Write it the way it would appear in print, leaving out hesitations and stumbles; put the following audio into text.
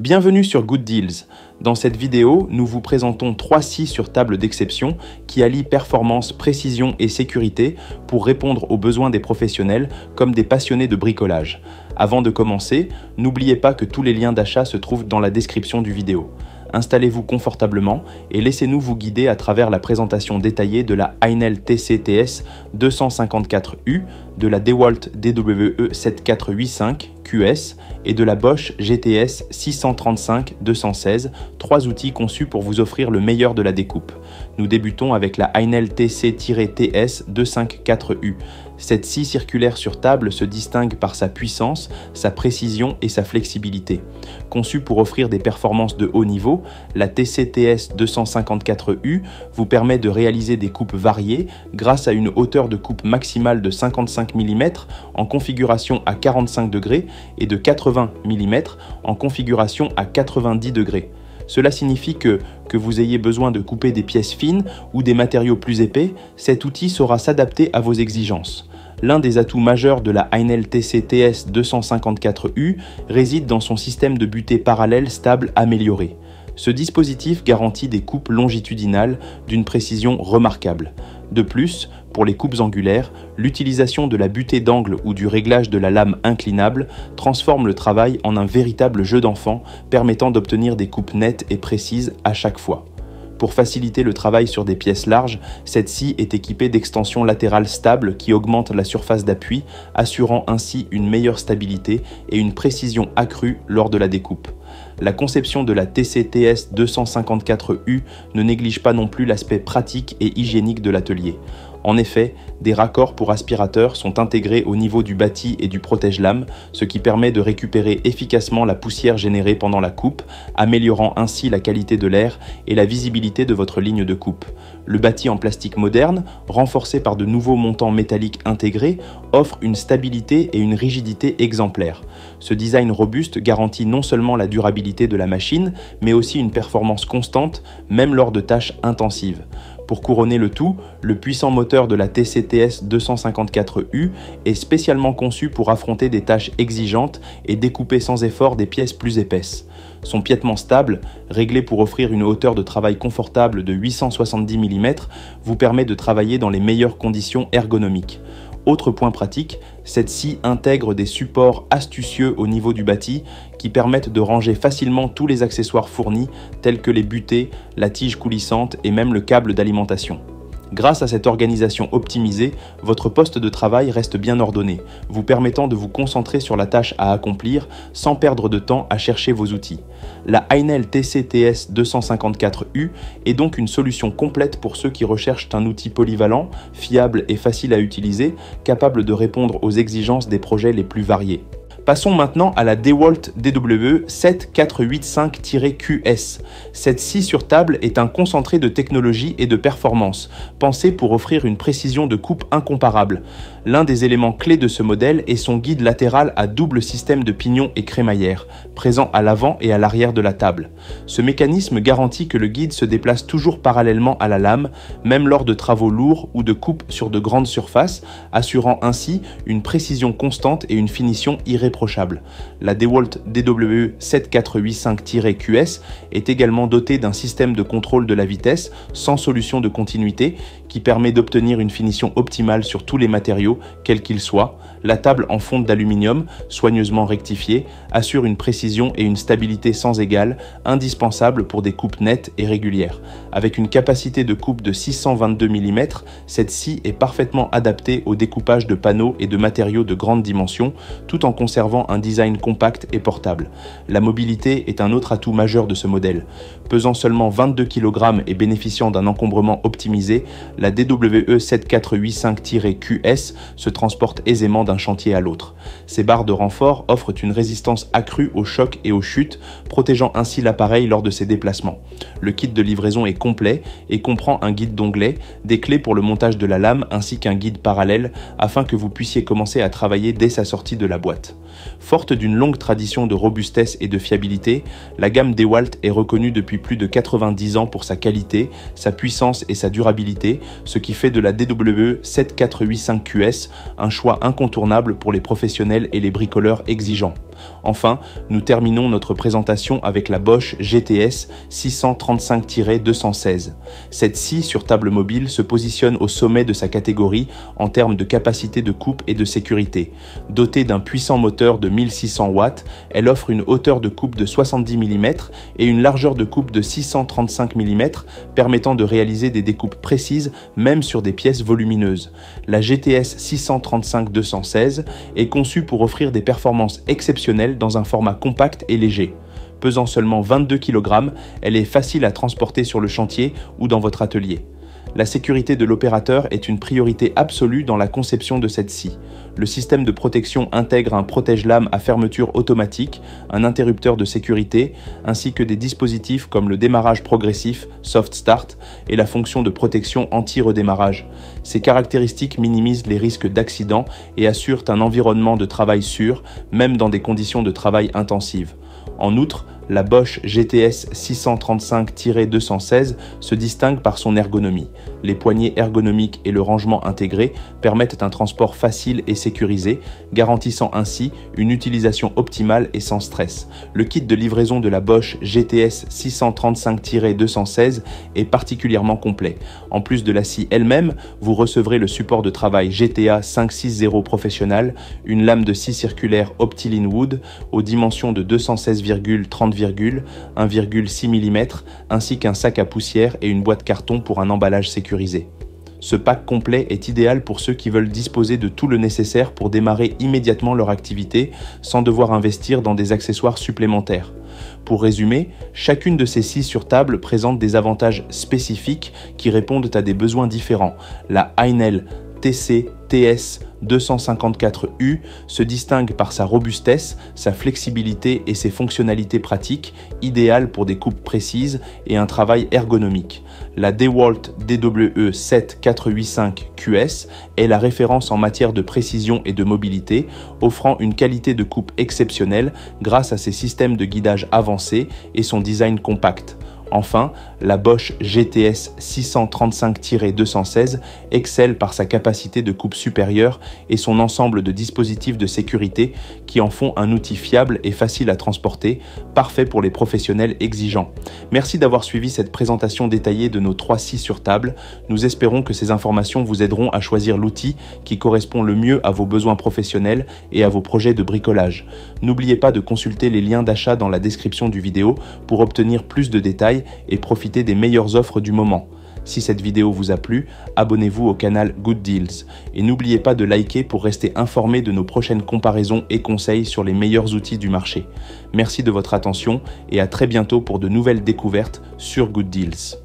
Bienvenue sur Good Deals. Dans cette vidéo, nous vous présentons 3 scies sur table d'exception qui allient performance, précision et sécurité pour répondre aux besoins des professionnels comme des passionnés de bricolage. Avant de commencer, n'oubliez pas que tous les liens d'achat se trouvent dans la description du vidéo. Installez-vous confortablement et laissez-nous vous guider à travers la présentation détaillée de la Heinel TCTS 254U, de la DeWalt DWE 7485 QS et de la Bosch GTS 635-216, 3 outils conçus pour vous offrir le meilleur de la découpe. Nous débutons avec la Heinel TC-TS 254U. Cette scie circulaire sur table se distingue par sa puissance, sa précision et sa flexibilité. Conçue pour offrir des performances de haut niveau, la TCTS 254U vous permet de réaliser des coupes variées grâce à une hauteur de coupe maximale de 55 mm en configuration à 45 degrés et de 80 mm en configuration à 90 degrés. Cela signifie que vous ayez besoin de couper des pièces fines ou des matériaux plus épais, cet outil saura s'adapter à vos exigences. L'un des atouts majeurs de la Heinel TCTS 254U réside dans son système de butée parallèle stable amélioré. Ce dispositif garantit des coupes longitudinales d'une précision remarquable. De plus, pour les coupes angulaires, l'utilisation de la butée d'angle ou du réglage de la lame inclinable transforme le travail en un véritable jeu d'enfant permettant d'obtenir des coupes nettes et précises à chaque fois. Pour faciliter le travail sur des pièces larges, cette scie est équipée d'extensions latérales stables qui augmentent la surface d'appui, assurant ainsi une meilleure stabilité et une précision accrue lors de la découpe. La conception de la TCTS 254U ne néglige pas non plus l'aspect pratique et hygiénique de l'atelier. En effet, des raccords pour aspirateurs sont intégrés au niveau du bâti et du protège-lames, ce qui permet de récupérer efficacement la poussière générée pendant la coupe, améliorant ainsi la qualité de l'air et la visibilité de votre ligne de coupe. Le bâti en plastique moderne, renforcé par de nouveaux montants métalliques intégrés, offre une stabilité et une rigidité exemplaires. Ce design robuste garantit non seulement la durabilité de la machine, mais aussi une performance constante, même lors de tâches intensives. Pour couronner le tout, le puissant moteur de la TCTS 254U est spécialement conçu pour affronter des tâches exigeantes et découper sans effort des pièces plus épaisses. Son piétement stable, réglé pour offrir une hauteur de travail confortable de 870 mm, vous permet de travailler dans les meilleures conditions ergonomiques. Autre point pratique, cette scie intègre des supports astucieux au niveau du bâti qui permettent de ranger facilement tous les accessoires fournis tels que les butées, la tige coulissante et même le câble d'alimentation. Grâce à cette organisation optimisée, votre poste de travail reste bien ordonné, vous permettant de vous concentrer sur la tâche à accomplir sans perdre de temps à chercher vos outils. La Heinel TCTS 254U est donc une solution complète pour ceux qui recherchent un outil polyvalent, fiable et facile à utiliser, capable de répondre aux exigences des projets les plus variés. Passons maintenant à la DeWalt DWE 7485-QS. Cette scie sur table est un concentré de technologie et de performance, pensé pour offrir une précision de coupe incomparable. L'un des éléments clés de ce modèle est son guide latéral à double système de pignon et crémaillère, présent à l'avant et à l'arrière de la table. Ce mécanisme garantit que le guide se déplace toujours parallèlement à la lame, même lors de travaux lourds ou de coupes sur de grandes surfaces, assurant ainsi une précision constante et une finition irréprochable. La DeWalt DWE 7485-QS est également dotée d'un système de contrôle de la vitesse sans solution de continuité qui permet d'obtenir une finition optimale sur tous les matériaux, quels qu'ils soient. La table en fonte d'aluminium, soigneusement rectifiée, assure une précision et une stabilité sans égale, indispensables pour des coupes nettes et régulières. Avec une capacité de coupe de 622 mm, cette scie est parfaitement adaptée au découpage de panneaux et de matériaux de grande dimension, tout en conservant un design compact et portable. La mobilité est un autre atout majeur de ce modèle. Pesant seulement 22 kg et bénéficiant d'un encombrement optimisé, la DWE 7485-QS se transporte aisément d'un chantier à l'autre. Ces barres de renfort offrent une résistance accrue aux chocs et aux chutes, protégeant ainsi l'appareil lors de ses déplacements. Le kit de livraison est complet et comprend un guide d'onglet, des clés pour le montage de la lame ainsi qu'un guide parallèle afin que vous puissiez commencer à travailler dès sa sortie de la boîte. Forte d'une longue tradition de robustesse et de fiabilité, la gamme DeWalt est reconnue depuis plus de 90 ans pour sa qualité, sa puissance et sa durabilité, ce qui fait de la DWE 7485QS un choix incontournable pour les professionnels et les bricoleurs exigeants. Enfin, nous terminons notre présentation avec la Bosch GTS 635-216. Cette scie sur table mobile se positionne au sommet de sa catégorie en termes de capacité de coupe et de sécurité. Dotée d'un puissant moteur de 1600 watts, elle offre une hauteur de coupe de 70 mm et une largeur de coupe de 635 mm, permettant de réaliser des découpes précises même sur des pièces volumineuses. La GTS 635-216 est conçue pour offrir des performances exceptionnelles dans un format compact et léger. Pesant seulement 22 kg, elle est facile à transporter sur le chantier ou dans votre atelier. La sécurité de l'opérateur est une priorité absolue dans la conception de cette scie. Le système de protection intègre un protège-lame à fermeture automatique, un interrupteur de sécurité, ainsi que des dispositifs comme le démarrage progressif, Soft Start, et la fonction de protection anti-redémarrage. Ces caractéristiques minimisent les risques d'accident et assurent un environnement de travail sûr, même dans des conditions de travail intensives. En outre, la Bosch GTS 635-216 se distingue par son ergonomie. Les poignées ergonomiques et le rangement intégré permettent un transport facile et sécurisé, garantissant ainsi une utilisation optimale et sans stress. Le kit de livraison de la Bosch GTS 635-216 est particulièrement complet. En plus de la scie elle-même, vous recevrez le support de travail GTA 560 Professional, une lame de scie circulaire Optiline Wood aux dimensions de 216,30 1,6 mm, ainsi qu'un sac à poussière et une boîte carton pour un emballage sécurisé. Ce pack complet est idéal pour ceux qui veulent disposer de tout le nécessaire pour démarrer immédiatement leur activité sans devoir investir dans des accessoires supplémentaires. Pour résumer, chacune de ces scies sur table présente des avantages spécifiques qui répondent à des besoins différents. La Heinel TC TS 254U se distingue par sa robustesse, sa flexibilité et ses fonctionnalités pratiques, idéales pour des coupes précises et un travail ergonomique. La DeWalt DWE 7485 QS est la référence en matière de précision et de mobilité, offrant une qualité de coupe exceptionnelle grâce à ses systèmes de guidage avancés et son design compact. Enfin, la Bosch GTS 635-216 excelle par sa capacité de coupe supérieure et son ensemble de dispositifs de sécurité qui en font un outil fiable et facile à transporter, parfait pour les professionnels exigeants. Merci d'avoir suivi cette présentation détaillée de nos 3 scies sur table. Nous espérons que ces informations vous aideront à choisir l'outil qui correspond le mieux à vos besoins professionnels et à vos projets de bricolage. N'oubliez pas de consulter les liens d'achat dans la description du vidéo pour obtenir plus de détails et profiter des meilleures offres du moment. Si cette vidéo vous a plu, abonnez-vous au canal Good Deals et n'oubliez pas de liker pour rester informé de nos prochaines comparaisons et conseils sur les meilleurs outils du marché. Merci de votre attention et à très bientôt pour de nouvelles découvertes sur Good Deals.